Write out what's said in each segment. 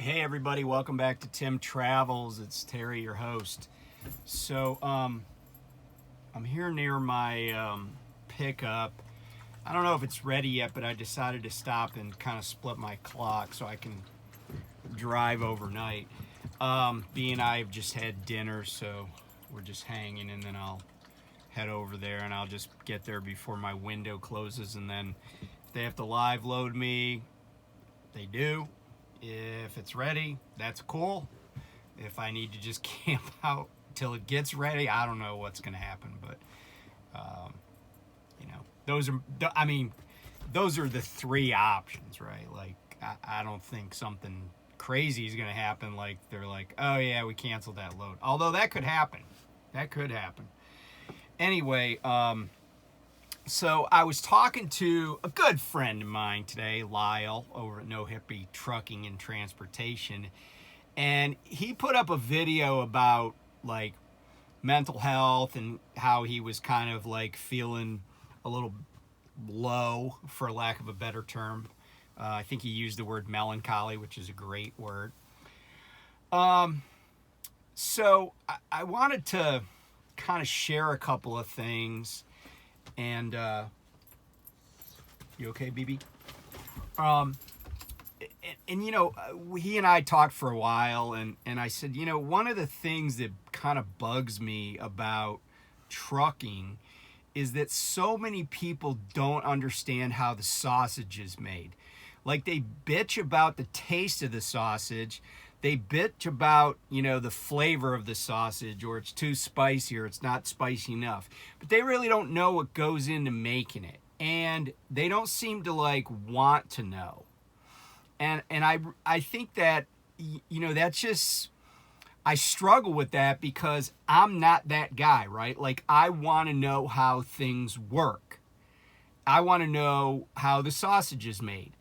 Hey everybody, welcome back to Tim Travels. It's Terry, your host. So I'm here near my pickup. I don't know if it's ready yet, but I decided to stop and kind of split my clock so I can drive overnight. Being I've just had dinner, so we're just hanging, and then I'll head over there and I'll just get there before my window closes, and then if they have to live load me, they do. If it's ready, that's cool. If I need to just camp out till it gets ready, I don't know what's going to happen. But, those are the three options, right? Like, I don't think something crazy is going to happen. Like, they're like, oh, yeah, we canceled that load. Although that could happen. That could happen. Anyway, so I was talking to a good friend of mine today, Lyle, over at No Hippie Trucking and Transportation, and he put up a video about like mental health and how he was kind of like feeling a little low, for lack of a better term. I think he used the word melancholy, which is a great word. So I wanted to kind of share a couple of things. And you okay, BB? He and I talked for a while, and I said, one of the things that kind of bugs me about trucking is that so many people don't understand how the sausage is made. Like, they bitch about the taste of the sausage. They bitch about, the flavor of the sausage, or it's too spicy, or it's not spicy enough. But they really don't know what goes into making it. And they don't seem to, want to know. And I think that, that's just, I struggle with that because I'm not that guy, right? Like, I want to know how things work. I want to know how the sausage is made.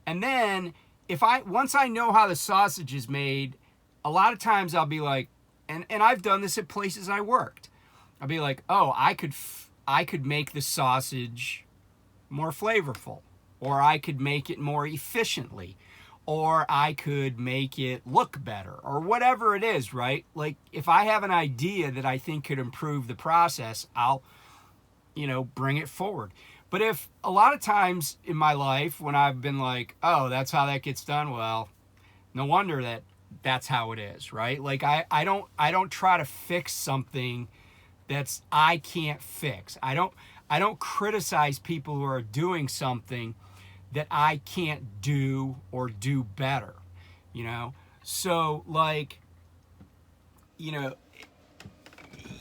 And then, once I know how the sausage is made, a lot of times I'll be like, and I've done this at places I worked. I'll be like, oh, I could make the sausage more flavorful, or I could make it more efficiently, or I could make it look better, or whatever it is, right? Like, if I have an idea that I think could improve the process, I'll, bring it forward. But if a lot of times in my life when I've been like, oh, that's how that gets done, well, no wonder that's how it is, right? Like, I don't try to fix something that's I can't fix. I don't criticize people who are doing something that I can't do or do better, So like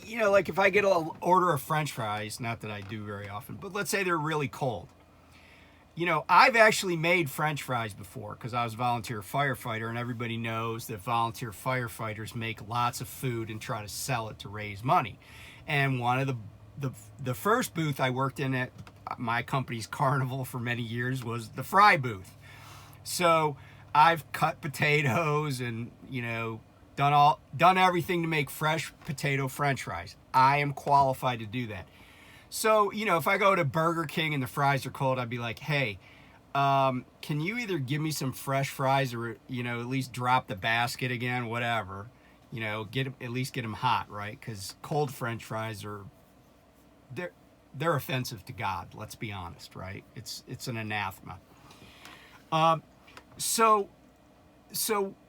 if I get an order of French fries, not that I do very often, but let's say they're really cold. I've actually made French fries before because I was a volunteer firefighter, and everybody knows that volunteer firefighters make lots of food and try to sell it to raise money. And one of the first booth I worked in at my company's carnival for many years was the fry booth. So I've cut potatoes and, done everything to make fresh potato French fries. I am qualified to do that. So, if I go to Burger King and the fries are cold, I'd be like, hey, can you either give me some fresh fries or, at least drop the basket again, whatever, at least get them hot, right? Because cold French fries they're offensive to God. Let's be honest, right? It's an anathema. So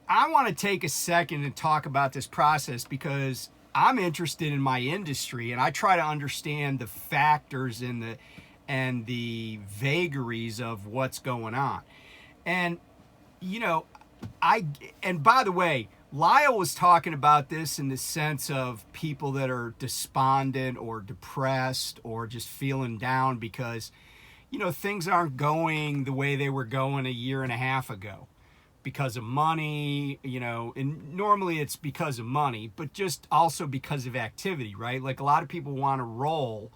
I want to take a second and talk about this process because I'm interested in my industry, and I try to understand the factors and the vagaries of what's going on. And and by the way, Lyle was talking about this in the sense of people that are despondent or depressed or just feeling down because things aren't going the way they were going a year and a half ago. Because of money, and normally it's because of money, but just also because of activity, right? Like, a lot of people want to roll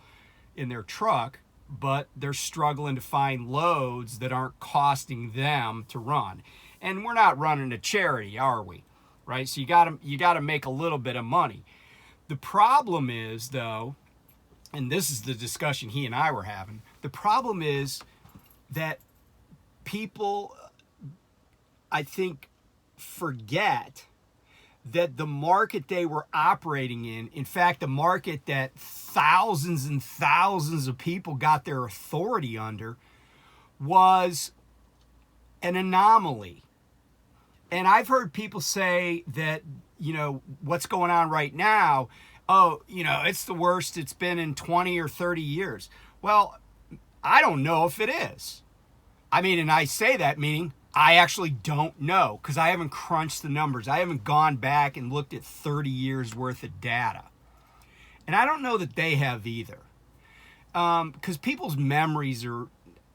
in their truck, but they're struggling to find loads that aren't costing them to run. And we're not running a charity, are we? Right? So you got to make a little bit of money. The problem is, though, and this is the discussion he and I were having, the problem is that people, I think, forget that the market they were operating in fact, the market that thousands and thousands of people got their authority under, was an anomaly. And I've heard people say that, what's going on right now, oh, it's the worst it's been in 20 or 30 years. Well, I don't know if it is. I mean, and I say that meaning I actually don't know, because I haven't crunched the numbers. I haven't gone back and looked at 30 years worth of data. And I don't know that they have either. Because people's memories are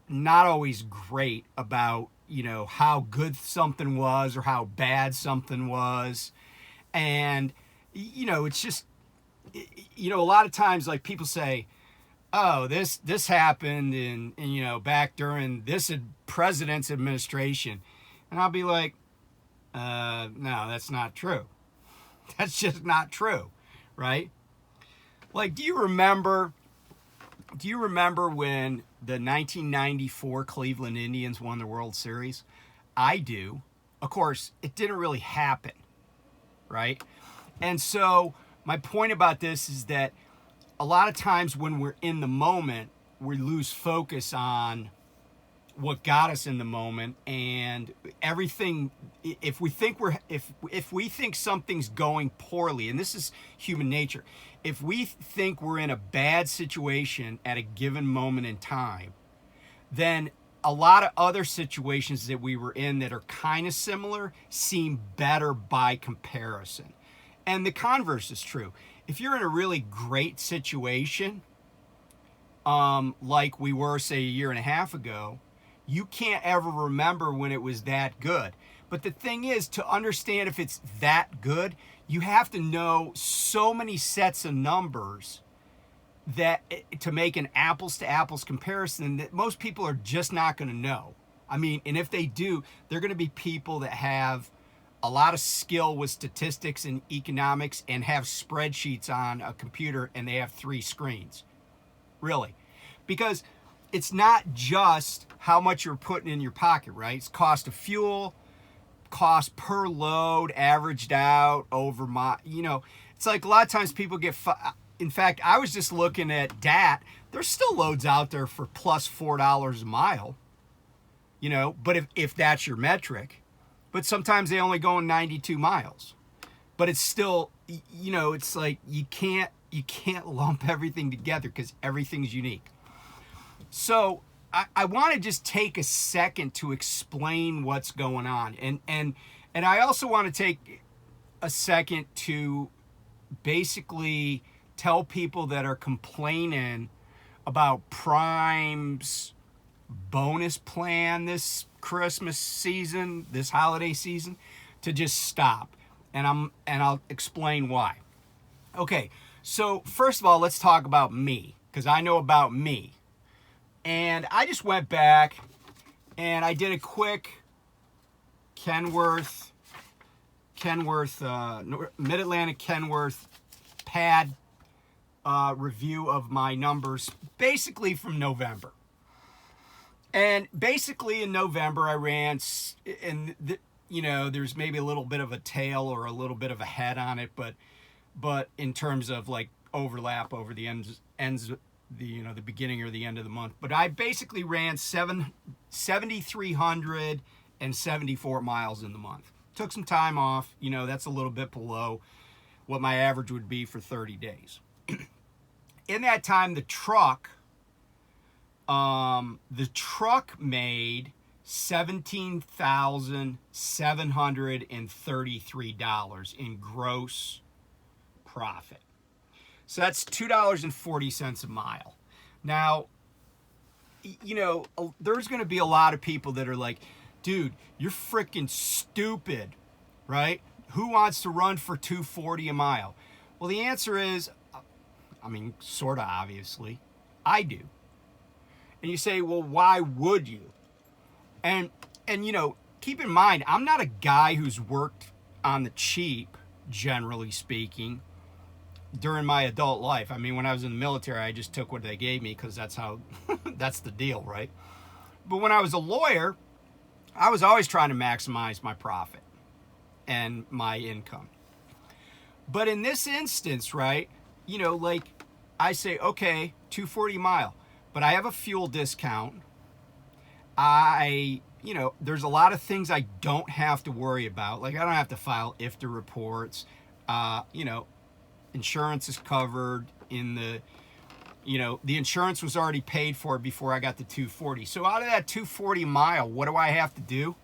not always great about, how good something was or how bad something was. And, it's just, a lot of times, like, people say, oh, this happened in back during this president's administration. And I'll be like, no, that's not true. That's just not true, right? Like, do you remember when the 1994 Cleveland Indians won the World Series? I do. Of course, it didn't really happen, right? And so my point about this is that a lot of times when we're in the moment, we lose focus on what got us in the moment, and everything. If we think something's going poorly, and this is human nature, if we think we're in a bad situation at a given moment in time, then a lot of other situations that we were in that are kind of similar seem better by comparison. And the converse is true. If you're in a really great situation, like we were, say, a year and a half ago, you can't ever remember when it was that good. But the thing is, to understand if it's that good, you have to know so many sets of numbers that to make an apples to apples comparison that most people are just not going to know. I mean, and if they do, they're going to be people that have a lot of skill with statistics and economics and have spreadsheets on a computer, and they have 3 screens. Really. Because it's not just how much you're putting in your pocket, right? It's cost of fuel, cost per load, averaged out over it's like a lot of times people get, in fact, I was just looking at DAT. There's still loads out there for plus $4 a mile, but if that's your metric. But sometimes they only go in 92 miles. But it's still, it's like you can't lump everything together because everything's unique. So I want to just take a second to explain what's going on. And I also want to take a second to basically tell people that are complaining about Prime's bonus plan this Christmas season, this holiday season, to just stop. And I'll explain why. Okay, so first of all, let's talk about me, because I know about me. And I just went back and I did a quick Kenworth, Mid-Atlantic Kenworth pad review of my numbers, basically from November. And basically in November I ran, and there's maybe a little bit of a tail or a little bit of a head on it, but in terms of like overlap over the ends the beginning or the end of the month. But I basically ran 7,374 miles in the month. Took some time off. That's a little bit below what my average would be for 30 days. In that time, the truck made $17,733 in gross profit. So that's $2.40 a mile. Now, there's going to be a lot of people that are like, dude, you're freaking stupid, right? Who wants to run for $2.40 a mile? Well, the answer is, sort of obviously, I do. And you say, well, why would you? And keep in mind, I'm not a guy who's worked on the cheap, generally speaking, during my adult life. When I was in the military, I just took what they gave me because that's the deal, right? But when I was a lawyer, I was always trying to maximize my profit. and my income. But in this instance, right, you know, like I say, okay, 240 mile, but I have a fuel discount. You know, there's a lot of things I don't have to worry about. Like I don't have to file IFTA reports. You know, insurance is covered in the, you know, the insurance was already paid for before I got the 240. So out of that 240 mile, what do I have to do?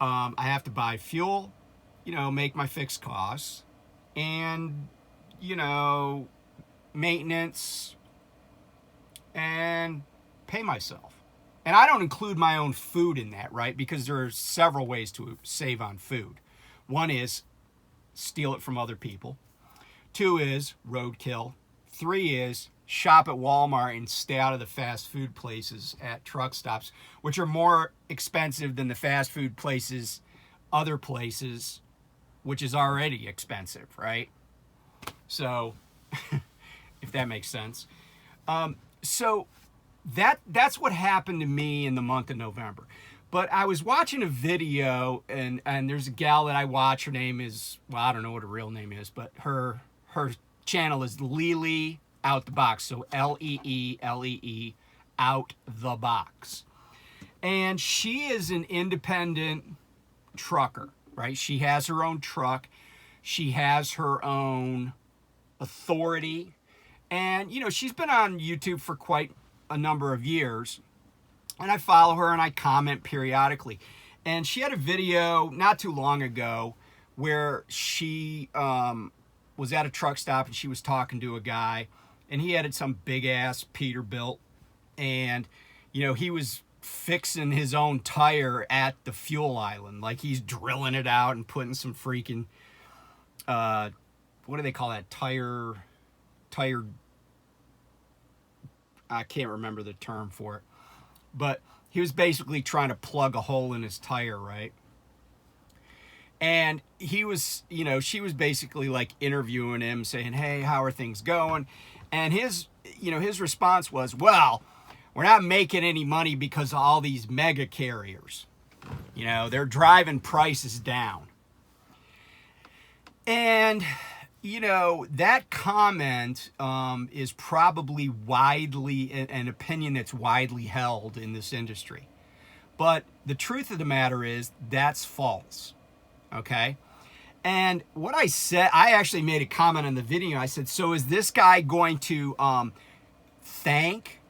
I have to buy fuel, you know, make my fixed costs, and, you know, maintenance, and pay myself. And I don't include my own food in that, right? Because there are several ways to save on food. One is steal it from other people. 2 is roadkill. 3 is shop at Walmart and stay out of the fast food places at truck stops, which are more expensive than the fast food places, other places, which is already expensive, right? So, if that makes sense. So that's what happened to me in the month of November. But I was watching a video, and there's a gal that I watch. Her name is, well, I don't know what her real name is, but her channel is Leelee Out the Box. So Leelee Out the Box. And she is an independent trucker, right? She has her own truck. She has her own authority. And, you know, she's been on YouTube for quite a number of years. And I follow her and I comment periodically. And she had a video not too long ago where she was at a truck stop and she was talking to a guy. And he had some big-ass Peterbilt. And, you know, he was fixing his own tire at the fuel island. Like he's drilling it out and putting some freaking, what do they call that? Tire, I can't remember the term for it. But he was basically trying to plug a hole in his tire, right? And he was, you know, she was basically like interviewing him, saying, hey, how are things going? And his response was, well, we're not making any money because of all these mega carriers. You know, they're driving prices down. And, you know, that comment is probably widely, an opinion that's widely held in this industry. But the truth of the matter is that's false, okay? And what I said, I actually made a comment on the video. I said, so is this guy going to thank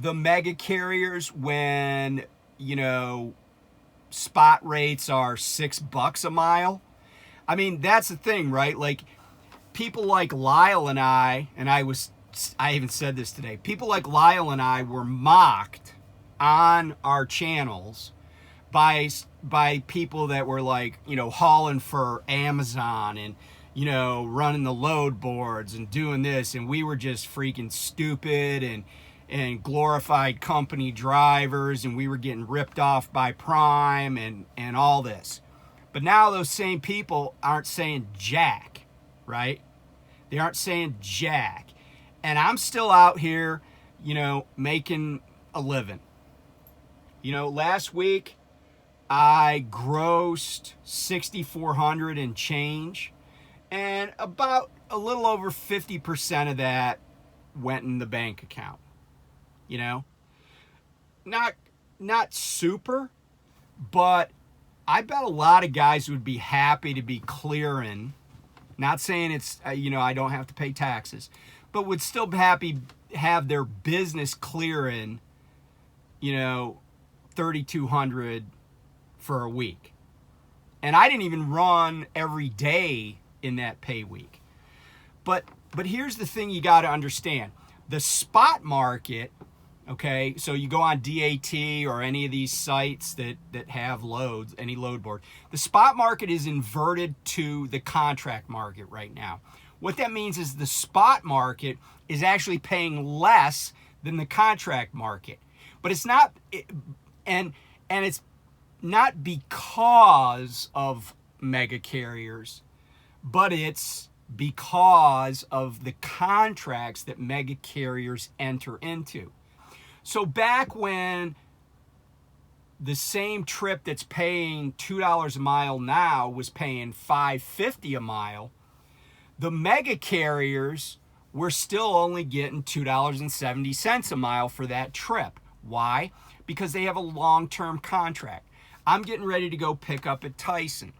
the mega carriers when, you know, spot rates are $6 a mile? I mean, that's the thing, right? Like, people like Lyle and I even said this today, people like Lyle and I were mocked on our channels by people that were like, you know, hauling for Amazon and, you know, running the load boards and doing this. And we were just freaking stupid and glorified company drivers. And we were getting ripped off by Prime and all this. But now those same people aren't saying jack, right? They aren't saying jack. And I'm still out here, you know, making a living. You know, last week I grossed $6,400 and change, and about a little over 50% of that went in the bank account. You know, not super, but I bet a lot of guys would be happy to be clearing. Not saying it's, you know, I don't have to pay taxes, but would still be happy have their business clearing, you know, $3,200 for a week. And I didn't even run every day in that pay week. But here's the thing you got to understand. The spot market, okay, so you go on DAT or any of these sites that have loads, any load board. The spot market is inverted to the contract market right now. What that means is the spot market is actually paying less than the contract market. But it's not, and it's not because of mega carriers, but it's because of the contracts that mega carriers enter into. So back when the same trip that's paying $2 a mile now was paying $5.50 a mile, the mega carriers were still only getting $2.70 a mile for that trip. Why? Because they have a long-term contract. I'm getting ready to go pick up at Tyson.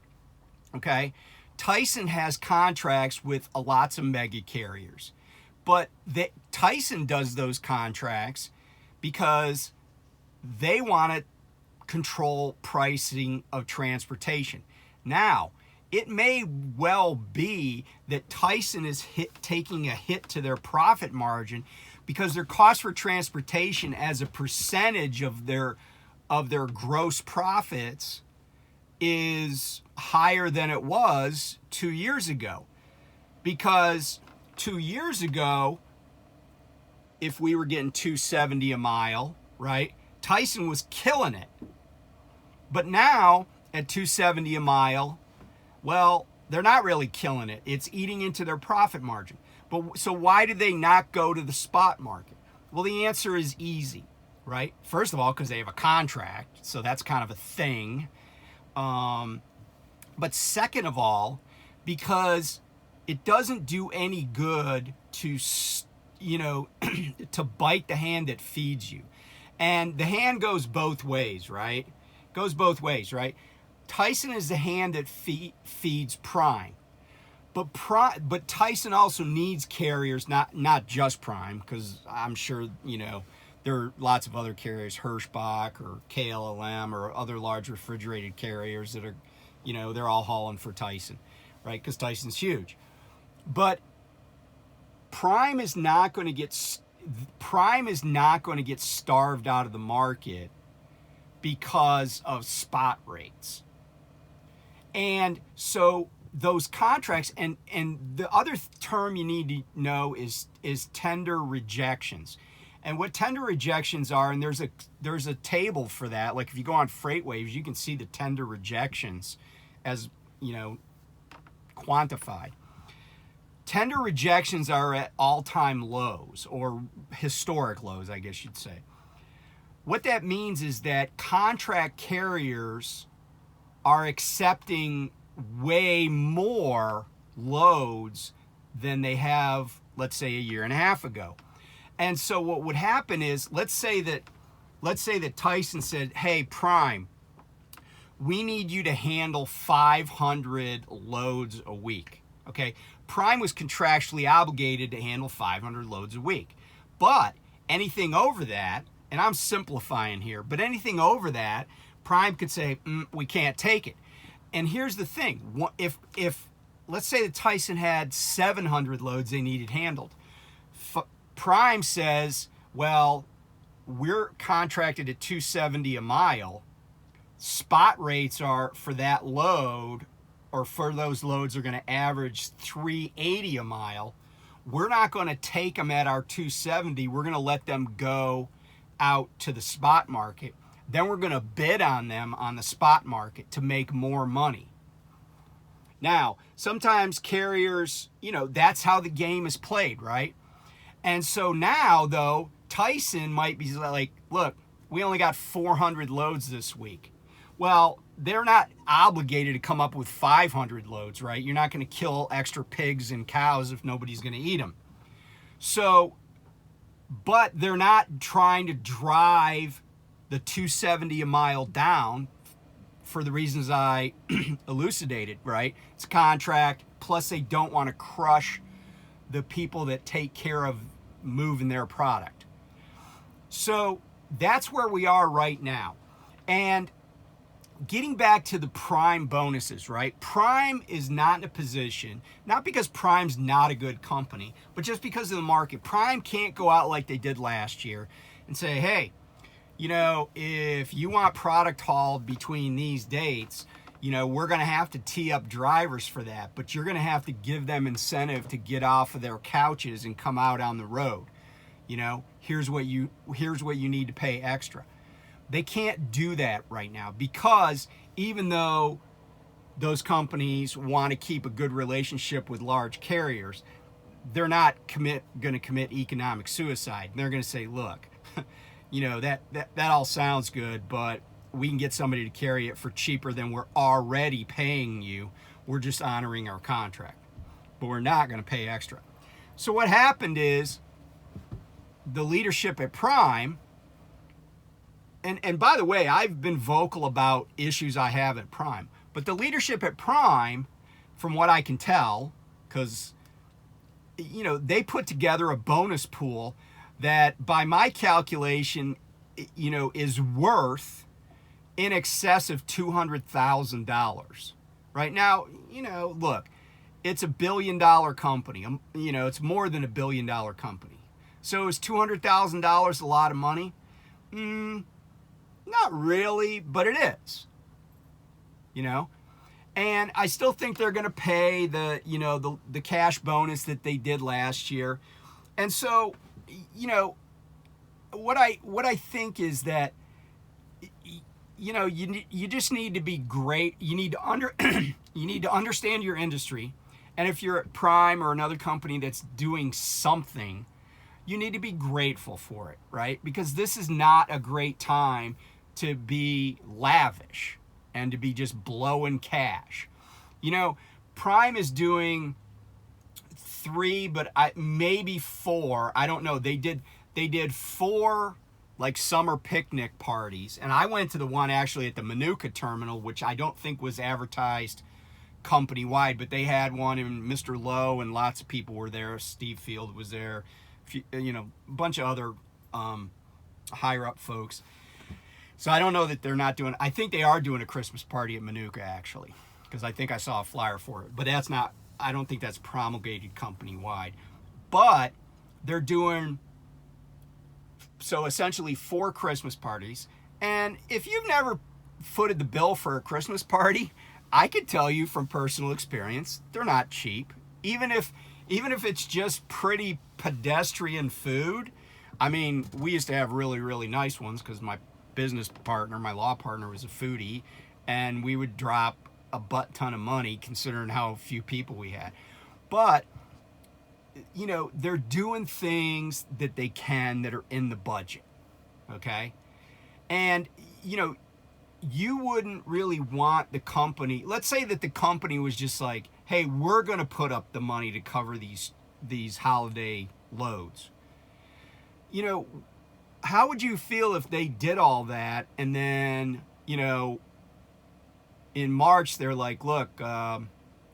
Okay? Tyson has contracts with lots of mega carriers. But Tyson does those contracts because they want to control pricing of transportation. Now, it may well be that Tyson is taking a hit to their profit margin because their cost for transportation as a percentage of their gross profits is higher than it was 2 years ago. Because 2 years ago, if we were getting $2.70 a mile, right, Tyson was killing it. But now at $2.70 a mile, well, they're not really killing it. It's eating into their profit margin. But so why did they not go to the spot market? Well, the answer is easy, right? First of all, because they have a contract, so that's kind of a thing. But second of all, because it doesn't do any good to, to bite the hand that feeds you. And the hand goes both ways, right? Goes both ways, right? Tyson is the hand that feeds Prime. But Tyson also needs carriers, not just Prime, because I'm sure, there are lots of other carriers, Hirschbach or KLLM or other large refrigerated carriers that are, they're all hauling for Tyson, right? Because Tyson's huge. But Prime is not going to get starved out of the market because of spot rates. And so those contracts, and the other term you need to know is tender rejections. And what tender rejections are, and there's a table for that. Like if you go on FreightWaves, you can see the tender rejections as, quantified. Tender rejections are at all-time lows, or historic lows, I guess you'd say. What that means is that contract carriers are accepting way more loads than they have, let's say, a year and a half ago. And so what would happen is, let's say that Tyson said, hey, Prime, we need you to handle 500 loads a week. Okay? Prime was contractually obligated to handle 500 loads a week. But anything over that, and I'm simplifying here, but anything over that, Prime could say, we can't take it. And here's the thing. If let's say that Tyson had 700 loads they needed handled, Prime says, well, we're contracted at $2.70 a mile. Spot rates are for that load, or for those loads, are going to average $3.80 a mile. We're not going to take them at our $2.70. We're going to let them go out to the spot market. Then we're going to bid on them on the spot market to make more money. Now, sometimes carriers, that's how the game is played, right? And so now, though, Tyson might be like, look, we only got 400 loads this week. Well, they're not obligated to come up with 500 loads, right? You're not going to kill extra pigs and cows if nobody's going to eat them. So, but they're not trying to drive the $2.70 a mile down for the reasons I elucidated, right? It's a contract, plus they don't want to crush the people that take care of moving their product. So that's where we are right now. And getting back to the Prime bonuses, right? Prime is not in a position, not because Prime's not a good company, but just because of the market. Prime can't go out like they did last year and say, hey, if you want product hauled between these dates, we're going to have to tee up drivers for that, but you're going to have to give them incentive to get off of their couches and come out on the road. Here's what you need to pay extra. They can't do that right now because even though those companies want to keep a good relationship with large carriers, they're not going to commit economic suicide. They're going to say, look, that all sounds good, but we can get somebody to carry it for cheaper than we're already paying you. We're just honoring our contract, but we're not going to pay extra. So what happened is the leadership at Prime, and by the way, I've been vocal about issues I have at Prime, but the leadership at Prime, from what I can tell, because, you know, they put together a bonus pool that by my calculation, you know, is worth in excess of $200,000. Right now, you know, look, it's $1 billion company. You know, it's more than $1 billion company. So is $200,000 a lot of money? Not really, but it is. You know, and I still think they're going to pay the, you know, the cash bonus that they did last year. And so, you know, what I think is that, you know, you just need to be great. You need to you need to understand your industry. And if you're at Prime or another company that's doing something, you need to be grateful for it, right? Because this is not a great time to be lavish and to be just blowing cash. You know, Prime is doing 3, but maybe 4. I don't know. They did 4 like summer picnic parties, and I went to the one actually at the Manuka terminal, which I don't think was advertised company wide, but they had one, and Mr. Lowe and lots of people were there. Steve Field was there, you know, a bunch of other higher up folks. So I don't know that they're not doing, I think they are doing a Christmas party at Manuka actually, because I think I saw a flyer for it, but that's not, I don't think that's promulgated company wide. But they're doing, so essentially 4 Christmas parties. And if you've never footed the bill for a Christmas party, I could tell you from personal experience, they're not cheap. Even if it's just pretty pedestrian food. I mean, we used to have really, really nice ones because my business partner, my law partner, was a foodie, and we would drop a butt ton of money considering how few people we had. But, you know, they're doing things that they can that are in the budget, okay? And, you know, you wouldn't really want the company, let's say that the company was just like, hey, we're going to put up the money to cover these holiday loads. You know, how would you feel if they did all that and then, you know, in March they're like, look,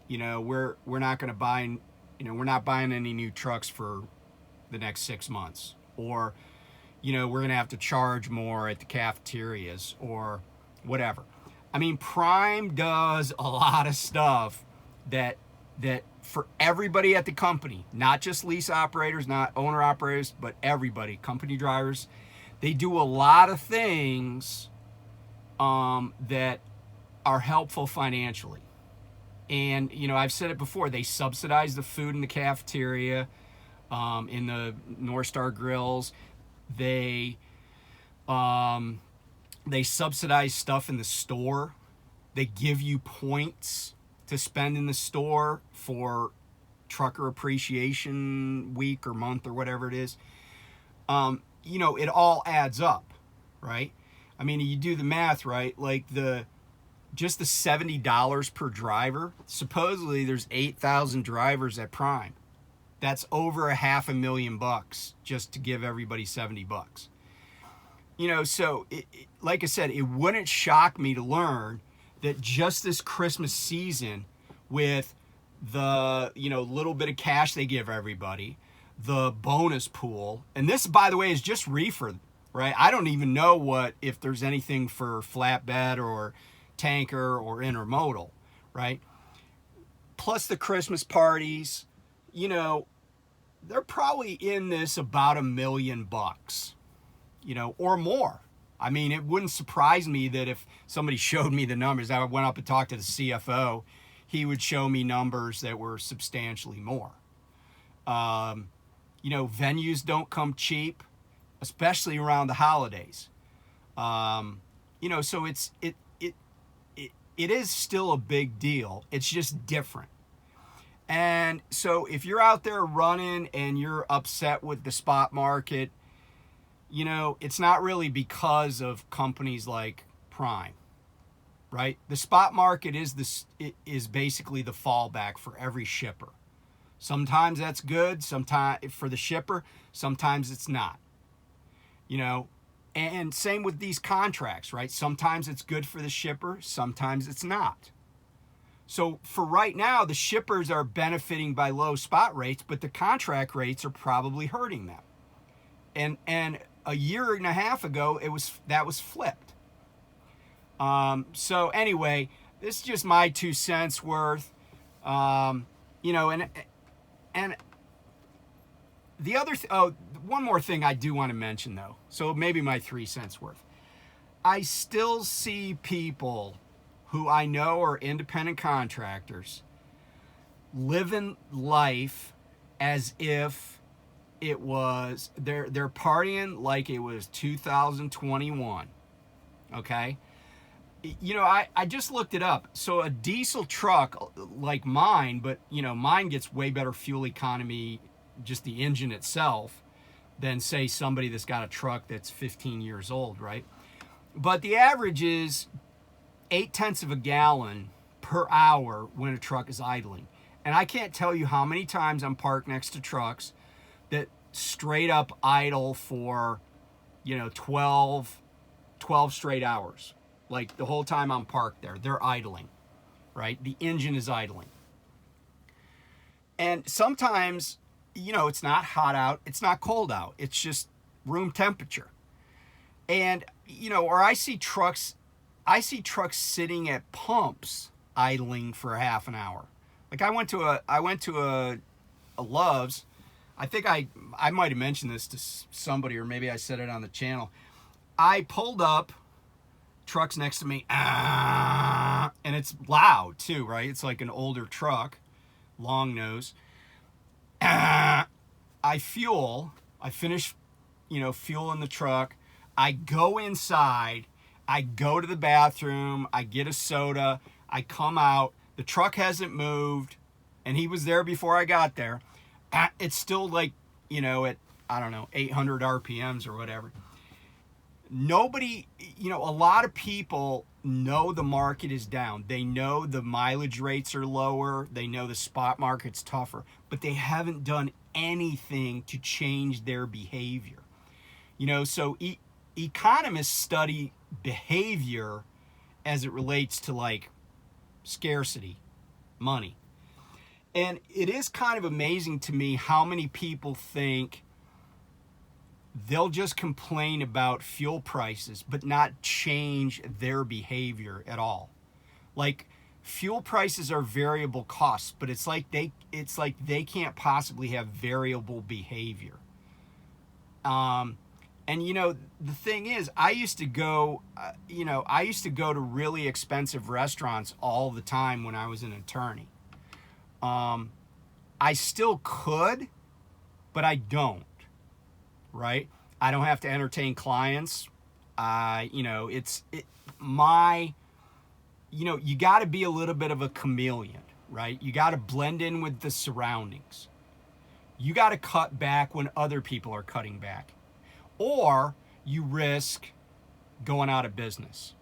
you know, we're not going to buy, you know, we're not buying any new trucks for the next 6 months, or, you know, we're going to have to charge more at the cafeterias or whatever. I mean, Prime does a lot of stuff that for everybody at the company, not just lease operators, not owner operators, but everybody, company drivers, they do a lot of things that are helpful financially. And, you know, I've said it before, they subsidize the food in the cafeteria, in the North Star grills. They subsidize stuff in the store. They give you points to spend in the store for trucker appreciation week or month or whatever it is. You know, it all adds up, right? I mean, you do the math, right? Like just the $70 per driver. Supposedly there's 8,000 drivers at Prime. That's over $500,000 just to give everybody $70. You know, so like I said, it wouldn't shock me to learn that just this Christmas season, with the, you know, little bit of cash they give everybody, the bonus pool, and this, by the way, is just reefer, right? I don't even know if there's anything for flatbed or tanker or intermodal, right? Plus the Christmas parties, you know, they're probably in this about $1 million, you know, or more. I mean, it wouldn't surprise me that if somebody showed me the numbers, I went up and talked to the CFO, he would show me numbers that were substantially more. You know, venues don't come cheap, especially around the holidays. You know, so it is still a big deal. It's just different. And so if you're out there running and you're upset with the spot market, you know, it's not really because of companies like prime, right? The spot market is basically the fallback for every shipper. Sometimes that's good, sometimes for the shipper, sometimes it's not. You know, and same with these contracts, right? Sometimes it's good for the shipper, sometimes it's not. So for right now, the shippers are benefiting by low spot rates, but the contract rates are probably hurting them. And a year and a half ago, that was flipped. So anyway, this is just my 2 cents worth. You know, and the other one more thing I do want to mention though. So maybe my 3 cents worth. I still see people who I know are independent contractors living life as if it was they're partying like it was 2021. Okay? You know, I just looked it up. So a diesel truck like mine, but you know, mine gets way better fuel economy, just the engine itself, than say somebody that's got a truck that's 15 years old, right? But the average is 0.8 of a gallon per hour when a truck is idling. And I can't tell you how many times I'm parked next to trucks that straight up idle for, you know, 12 straight hours. Like the whole time I'm parked there, they're idling, right? The engine is idling. And sometimes, you know, it's not hot out, it's not cold out, it's just room temperature. And, you know, or I see trucks sitting at pumps idling for half an hour. Like I went to a Love's. I think I might have mentioned this to somebody, or maybe I said it on the channel. I pulled up, truck's next to me, and it's loud too, right? It's like an older truck, long nose. I finish, you know, fueling the truck. I go inside, I go to the bathroom, I get a soda, I come out, the truck hasn't moved, and he was there before I got there. It's still like, you know, at, I don't know, 800 RPMs or whatever. Nobody, you know, a lot of people know the market is down. They know the mileage rates are lower. They know the spot market's tougher, but they haven't done anything to change their behavior. You know, so economists study behavior as it relates to like scarcity, money. And it is kind of amazing to me how many people think they'll just complain about fuel prices but not change their behavior at all. Like fuel prices are variable costs, but it's like they can't possibly have variable behavior. And you know, the thing is, I used to go to really expensive restaurants all the time when I was an attorney. I still could, but I don't, right? I don't have to entertain clients. You know, you got to be a little bit of a chameleon, right? You got to blend in with the surroundings. You got to cut back when other people are cutting back, or you risk going out of business.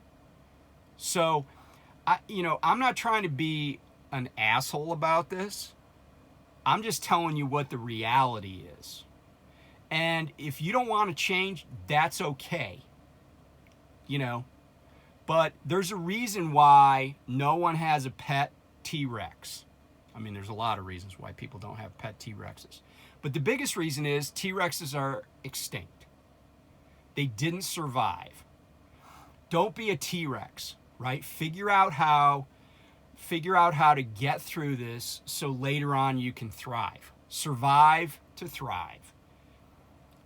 So, I'm not trying to be an asshole about this. I'm just telling you what the reality is. And if you don't want to change, that's okay. You know, but there's a reason why no one has a pet T-Rex. I mean, there's a lot of reasons why people don't have pet T-Rexes. But the biggest reason is T-Rexes are extinct. They didn't survive. Don't be a T-Rex, right? Figure out how to get through this so later on you can thrive. Survive to thrive.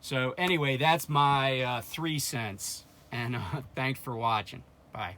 So anyway, that's my 3 cents. And thanks for watching. Bye.